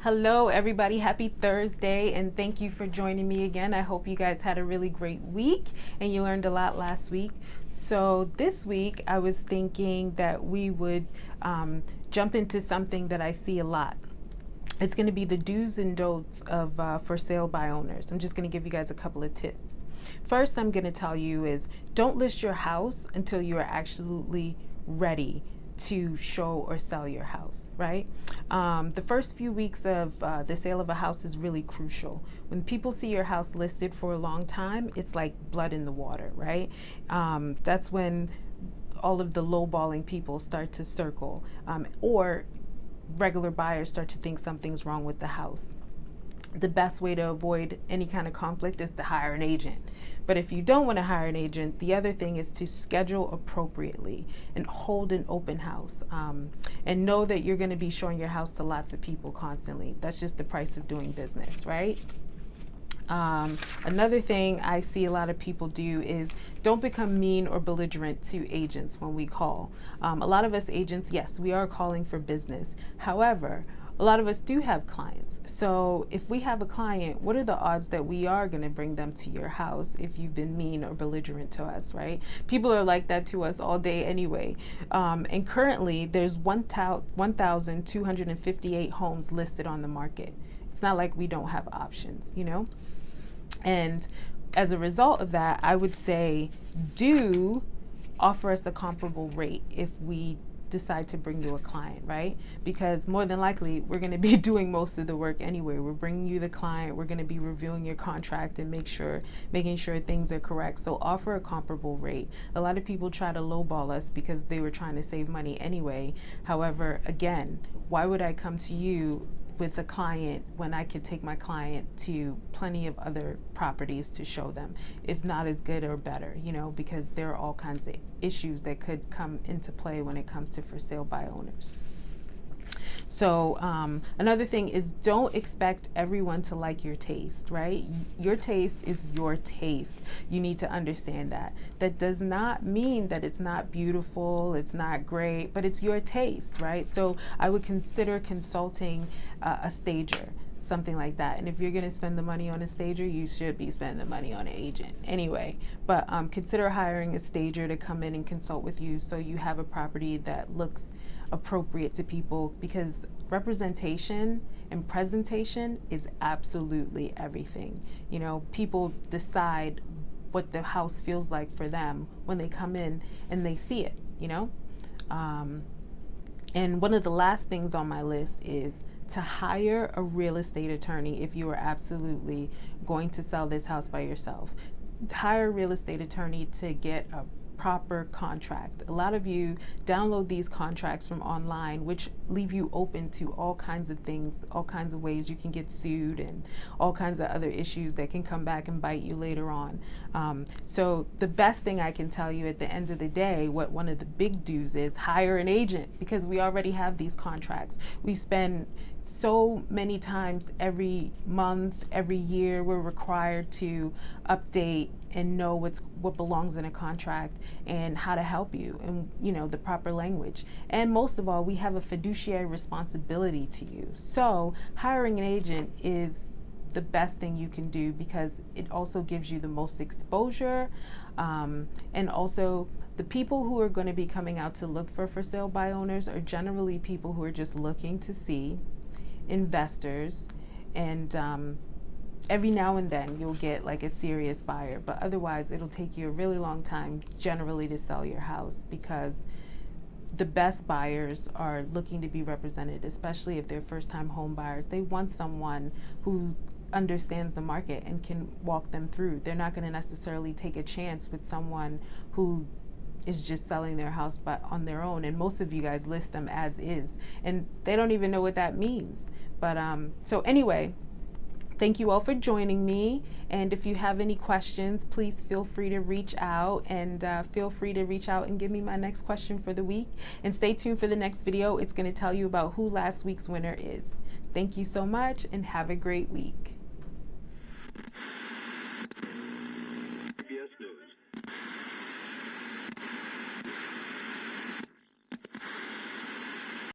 Hello, everybody. Happy Thursday, and thank you for joining me again. I hope you guys had a really great week and you learned a lot last week. So, this week I was thinking that we would jump into something that I see a lot. It's going to be the do's and don'ts of for sale by owners. I'm just going to give you guys a couple of tips. First, I'm going to tell you is don't list your house until you are absolutely ready to show or sell your house, right? The first few weeks of the sale of a house is really crucial. When people see your house listed for a long time, it's like blood in the water, right? That's when all of the lowballing people start to circle, or regular buyers start to think something's wrong with the house. The best way to avoid any kind of conflict is to hire an agent. But if you don't want to hire an agent, the other thing is to schedule appropriately and hold an open house. And know that you're going to be showing your house to lots of people constantly. That's just the price of doing business, right? Another thing I see a lot of people do is don't become mean or belligerent to agents when we call. A lot of us agents, yes, we are calling for business. However, a lot of us do have clients. So if we have a client, what are the odds that we are going to bring them to your house if you've been mean or belligerent to us, right? People are like that to us all day anyway. And currently there's 1,258 homes listed on the market. It's not like we don't have options, you know? And as a result of that, I would say do offer us a comparable rate if we decide to bring you a client, right? Because more than likely we're going to be doing most of the work anyway. We're bringing you the client, we're going to be reviewing your contract and making sure things are correct. So offer a comparable rate. A lot of people try to lowball us because they were trying to save money anyway. However, again, why would I come to you with a client when I could take my client to plenty of other properties to show them, if not as good or better, you know, because there are all kinds of issues that could come into play when it comes to for sale by owners. So another thing is don't expect everyone to like your taste, right? Your taste is your taste. You need to understand that. That does not mean that it's not beautiful, it's not great, but it's your taste, right? So I would consider consulting a stager, something like that. And if you're going to spend the money on a stager, you should be spending the money on an agent anyway. But consider hiring a stager to come in and consult with you so you have a property that looks appropriate to people, because representation and presentation is absolutely everything. You know, people decide what the house feels like for them when they come in and they see it, you know. And one of the last things on my list is to hire a real estate attorney if you are absolutely going to sell this house by yourself. Hire a real estate attorney to get a proper contract. A lot of you download these contracts from online, which leave you open to all kinds of things, all kinds of ways you can get sued and all kinds of other issues that can come back and bite you later on. So the best thing I can tell you at the end of the day, what one of the big do's is hire an agent, because we already have these contracts. We spend so many times every month, every year, we're required to update and know what belongs in a contract and how to help you, and you know, the proper language. And most of all, we have a fiduciary responsibility to you. So hiring an agent is the best thing you can do, because it also gives you the most exposure, and also the people who are going to be coming out to look for sale by owners are generally people who are just looking to see investors, and every now and then you'll get like a serious buyer, but otherwise it'll take you a really long time generally to sell your house, because the best buyers are looking to be represented, especially if they're first-time home buyers. They want someone who understands the market and can walk them through. They're not going to necessarily take a chance with someone who is just selling their house but on their own, and most of you guys list them as is and they don't even know what that means. But so anyway, thank you all for joining me, and if you have any questions, please feel free to reach out, and feel free to reach out and give me my next question for the week, and stay tuned for the next video. It's going to tell you about who last week's winner is. Thank you so much and have a great week.